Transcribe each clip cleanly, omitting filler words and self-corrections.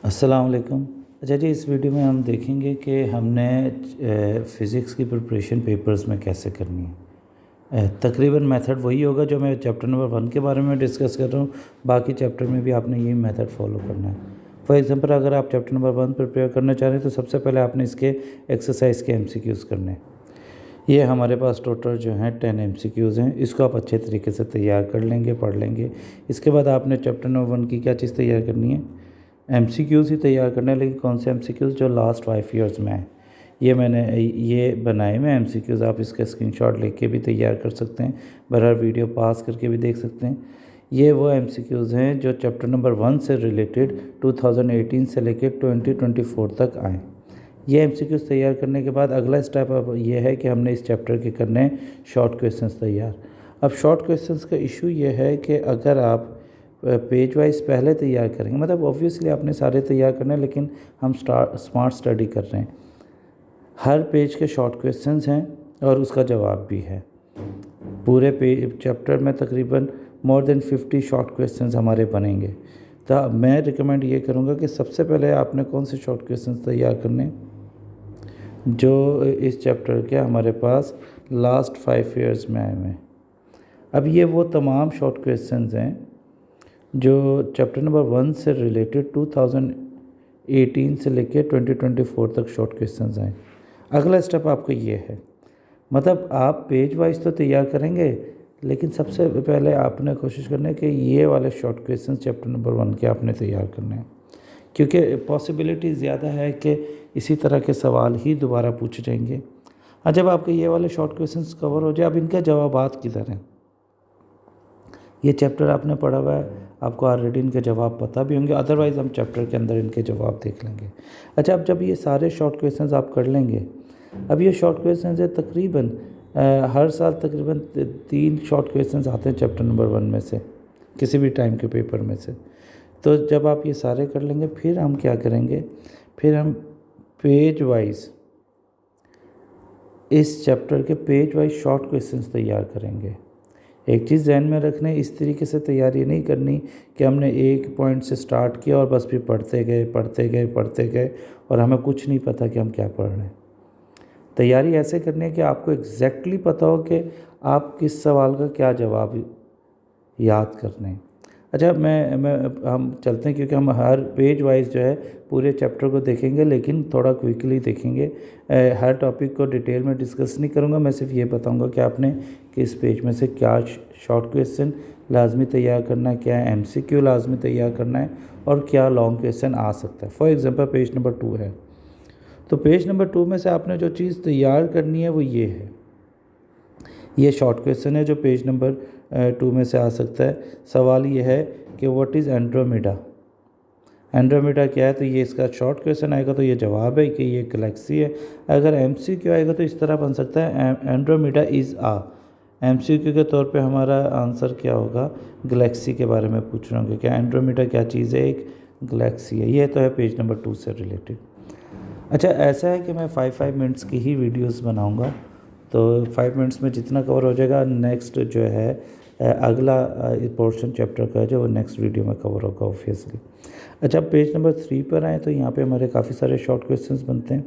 अस्सलाम वालेकुम। अच्छा जी, इस वीडियो में हम देखेंगे कि हमने फ़िज़िक्स की प्रिपरेशन पेपर्स में कैसे करनी है। तकरीबन मेथड वही होगा जो मैं चैप्टर नंबर 1 के बारे में डिस्कस कर रहा हूँ। बाकी चैप्टर में भी आपने यही मेथड फॉलो करना है। फॉर एग्ज़ाम्पल, अगर आप चैप्टर नंबर 1 प्रिपेयर करना चाह रहे हैं तो सबसे पहले आपने इसके एक्सरसाइज के एमसीक्यूज़ करने हैं। ये हमारे पास टोटल जो हैं 10 एमसीक्यूज़ हैं। इसको आप अच्छे तरीके से तैयार कर लेंगे, पढ़ लेंगे। इसके बाद आपने चैप्टर नंबर 1 की क्या चीज़ तैयार करनी है, एमसीक्यूज़ ही तैयार करने हैं। लेकिन कौन से एमसीक्यूज़, जो लास्ट 5 ईयर्स में है। ये मैंने ये बनाए हुए एमसीक्यूज़, आप इसका स्क्रीनशॉट लेके भी तैयार कर सकते हैं, बहरहाल वीडियो पास करके भी देख सकते हैं। ये वो एमसीक्यूज़ हैं जो चैप्टर नंबर 1 से रिलेटेड 2018 से लेकर 2024 तक आए। ये एमसीक्यूज़ तैयार करने के बाद अगला स्टेप अब ये है कि हमने इस चैप्टर के करने हैं शॉर्ट क्वेश्चंस तैयार। अब शॉर्ट क्वेश्चंस का इशू ये है कि अगर आप पेज वाइज पहले तैयार करेंगे, मतलब ऑब्वियसली आपने सारे तैयार करने हैं, लेकिन हम स्मार्ट स्टडी कर रहे हैं। हर पेज के शॉर्ट क्वेश्चंस हैं और उसका जवाब भी है। पूरे चैप्टर में तकरीबन मोर देन 50 शॉर्ट क्वेश्चंस हमारे बनेंगे। तो मैं रिकमेंड ये करूँगा कि सबसे पहले आपने कौन से शॉर्ट क्वेश्चंस तैयार करने जो इस चैप्टर के हमारे पास लास्ट 5 ईयर्स में आए हुए हैं। अब ये वो तमाम शॉर्ट क्वेश्चंस हैं जो चैप्टर नंबर 1 से रिलेटेड 2018 से लेकर 2024 तक शॉर्ट क्वेश्चंस हैं। अगला स्टेप आपका ये है, मतलब आप पेज वाइज तो तैयार करेंगे, लेकिन सबसे पहले आपने कोशिश करनी है कि ये वाले शॉर्ट क्वेश्चंस चैप्टर नंबर 1 के आपने तैयार करने हैं, क्योंकि पॉसिबिलिटी ज़्यादा है कि इसी तरह के सवाल ही दोबारा पूछे जाएंगे। जब आपके ये वाले शॉर्ट क्वेश्चंस कवर हो जाए, अब इनके जवाबात किधर हैं। ये चैप्टर आपने पढ़ा हुआ है, आपको ऑलरेडी इनके जवाब पता भी होंगे, अदरवाइज़ हम चैप्टर के अंदर इनके जवाब देख लेंगे। अच्छा, अब जब ये सारे शॉर्ट क्वेश्चंस आप कर लेंगे, अब ये शॉर्ट क्वेश्चंस है तकरीबन हर साल तकरीबन 3 शॉर्ट क्वेश्चंस आते हैं चैप्टर नंबर 1 में से, किसी भी टाइम के पेपर में से। तो जब आप ये सारे कर लेंगे, फिर हम क्या करेंगे, फिर हम पेज वाइज इस चैप्टर के पेज वाइज शॉर्ट क्वेश्चंस तैयार करेंगे। एक चीज़ ध्यान में रखना, इस तरीके से तैयारी नहीं करनी कि हमने एक पॉइंट से स्टार्ट किया और बस फिर पढ़ते गए और हमें कुछ नहीं पता कि हम क्या पढ़ रहे हैं। तैयारी ऐसे करनी है कि आपको एग्जैक्टली पता हो कि आप किस सवाल का क्या जवाब याद करने हैं। अच्छा, हम चलते हैं, क्योंकि हम हर पेज वाइज जो है पूरे चैप्टर को देखेंगे, लेकिन थोड़ा क्विकली देखेंगे। हर टॉपिक को डिटेल में डिस्कस नहीं करूँगा, मैं सिर्फ ये बताऊँगा कि आपने किस पेज में से क्या शॉर्ट क्वेश्चन लाजमी तैयार करना है, क्या एमसीक्यू लाजमी तैयार करना है, और क्या लॉन्ग क्वेश्चन आ सकता है। फॉर एग्ज़ाम्पल, पेज नंबर 2 है, तो पेज नंबर 2 में से आपने जो चीज़ तैयार करनी है वो ये है। ये शॉर्ट क्वेश्चन है जो पेज नंबर 2 में से आ सकता है। सवाल ये है कि व्हाट इज़ एंड्रोमेडा। एंड्रोमेडा क्या है, तो ये इसका शॉर्ट क्वेश्चन आएगा, तो ये जवाब है कि ये गैलेक्सी है। अगर एमसीक्यू आएगा तो इस तरह बन सकता है, एंड्रोमेडा इज़ आ। एमसीक्यू के तौर पे हमारा आंसर क्या होगा, गैलेक्सी के बारे में पूछ रहे होंगे, क्या एंड्रोमेडा क्या चीज़ है, एक गैलेक्सी है। ये तो है पेज नंबर 2 से रिलेटेड। अच्छा, ऐसा है कि मैं 5 मिनट्स की ही वीडियोस बनाऊंगा, तो 5 मिनट्स में जितना कवर हो जाएगा, नेक्स्ट जो है अगला पोर्शन चैप्टर का जो नेक्स्ट वीडियो में कवर होगा ऑब्वियसली। अच्छा, पेज नंबर 3 पर आए तो यहाँ पे हमारे काफ़ी सारे शॉर्ट क्वेश्चंस बनते हैं,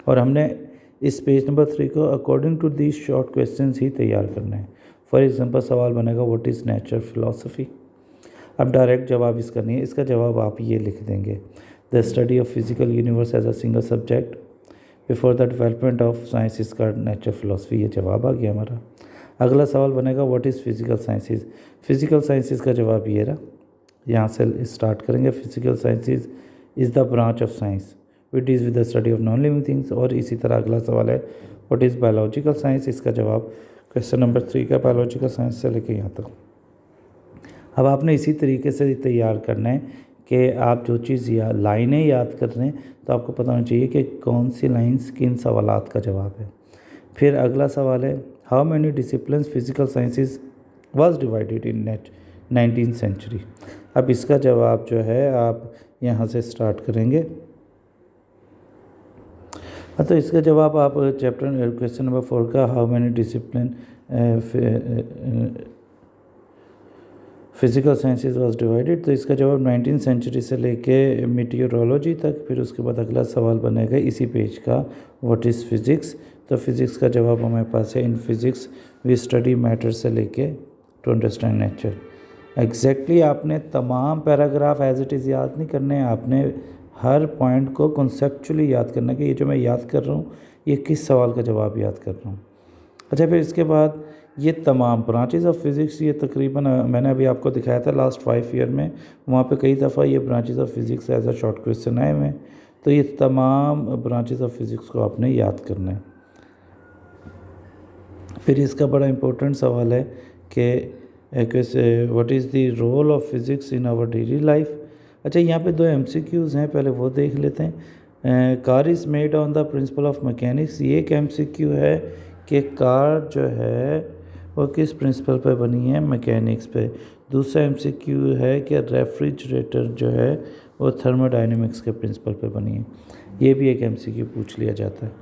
और हमने इस पेज नंबर 3 को according to these short questions ही तैयार करना है। फॉर एग्जांपल, सवाल बनेगा व्हाट इज़ नेचर फिलॉसफी। अब डायरेक्ट जवाब इसका नहीं है, इसका जवाब आप ये लिख देंगे, the study of physical universe as a single subject before the development of science is called nature philosophy. ये जवाब आ गया हमारा। अगला सवाल बनेगा what is physical sciences. Physical sciences का जवाब ये रहा, यहाँ से स्टार्ट करेंगे। Physical sciences is the branch of science which deals with the study of non living things. और इसी तरह अगला सवाल है व्हाट इज़ बायोलॉजिकल साइंस। इसका जवाब क्वेश्चन नंबर 3 का बायोलॉजिकल साइंस से लेके यहाँ तक। अब आपने इसी तरीके से तैयार करना है कि आप जो चीज़ लाइनें याद कर रहे हैं, तो आपको पता होना चाहिए कि कौन सी लाइन्स किन सवालात का जवाब है। फिर अगला सवाल है how many disciplines physical sciences was divided in 19th century. अब इसका जवाब जो है आप यहाँ से स्टार्ट करेंगे। तो इसका जवाब आप चैप्टर क्वेश्चन नंबर 4 का how many discipline physical sciences was divided, तो इसका जवाब 19th सेंचुरी से लेके मीटियोरोलॉजी तक। फिर उसके बाद अगला सवाल बनेगा इसी पेज का, व्हाट इज़ फिज़िक्स। तो फिज़िक्स का जवाब हमारे पास है, in physics we study matter से लेके टू अंडरस्टैंड नेचर। एग्जैक्टली आपने तमाम पैराग्राफ एज इट इज़ याद नहीं करने हैं, आपने हर पॉइंट को कॉन्सेप्चुअली याद करना है कि ये जो मैं याद कर रहा हूँ ये किस सवाल का जवाब याद कर रहा हूँ। अच्छा, फिर इसके बाद ये तमाम ब्रांचेस ऑफ फिज़िक्स, ये तकरीबन मैंने अभी आपको दिखाया था लास्ट 5 ईयर में, वहाँ पे कई दफ़ा ये branches of physics as a short question आए हुए हैं। तो ये तमाम ब्रांचेस ऑफ फिज़िक्स को आपने याद करना है। फिर इसका बड़ा इम्पोर्टेंट सवाल है कि what is the role of physics in our daily life. अच्छा, यहाँ पे 2 MCQs हैं, पहले वो देख लेते हैं। Car is made on the principle of mechanics, ये एक MCQ है कि कार जो है वो किस प्रिंसिपल पे बनी है, मैकेनिक्स पे। दूसरा MCQ है कि रेफ्रिजरेटर जो है वो थर्मोडायनेमिक्स के प्रिंसिपल पे बनी है, ये भी एक MCQ पूछ लिया जाता है।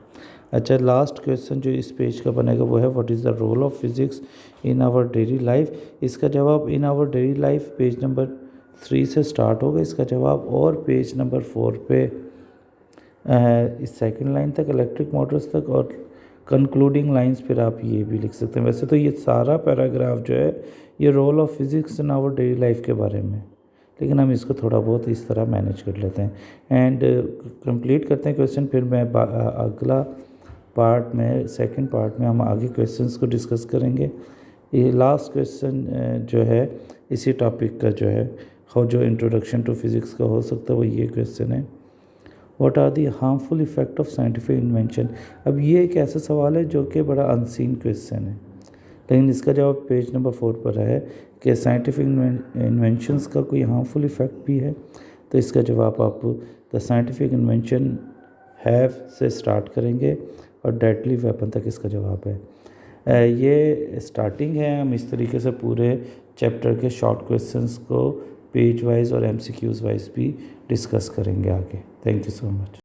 अच्छा, लास्ट क्वेश्चन जो इस पेज का बनेगा वो है, what is the role of physics in our daily life. इसका जवाब in our daily life page number 3 से स्टार्ट होगा इसका जवाब, और पेज नंबर 4 पे इस सेकंड लाइन तक, इलेक्ट्रिक मोटर्स तक, और कंक्लूडिंग लाइंस फिर आप ये भी लिख सकते हैं। वैसे तो ये सारा पैराग्राफ जो है ये role of physics in our daily life के बारे में, लेकिन हम इसको थोड़ा बहुत इस तरह मैनेज कर लेते हैं एंड कंप्लीट करते हैं क्वेश्चन। फिर मैं अगला पार्ट में, सेकंड पार्ट में हम आगे क्वेश्चंस को डिस्कस करेंगे। ये लास्ट क्वेश्चन जो है इसी टॉपिक का जो है, जो इंट्रोडक्शन टू फिज़िक्स का हो सकता है, वो ये क्वेश्चन है, what are the harmful effect of scientific invention. अब ये एक ऐसा सवाल है जो कि बड़ा अनसीन क्वेश्चन है, लेकिन इसका जवाब पेज नंबर 4 पर है कि साइंटिफिक इन्वेंशंस का कोई हार्मफुल इफ़ेक्ट भी है। तो इसका जवाब आप द साइंटिफिक इन्वेंशन हैव से स्टार्ट करेंगे और डेडली वेपन तक इसका जवाब है। ये स्टार्टिंग है, हम इस तरीके से पूरे चैप्टर के शॉर्ट क्वेश्चंस को पेज वाइज और MCQs वाइज भी डिस्कस करेंगे आगे। Thank you so much.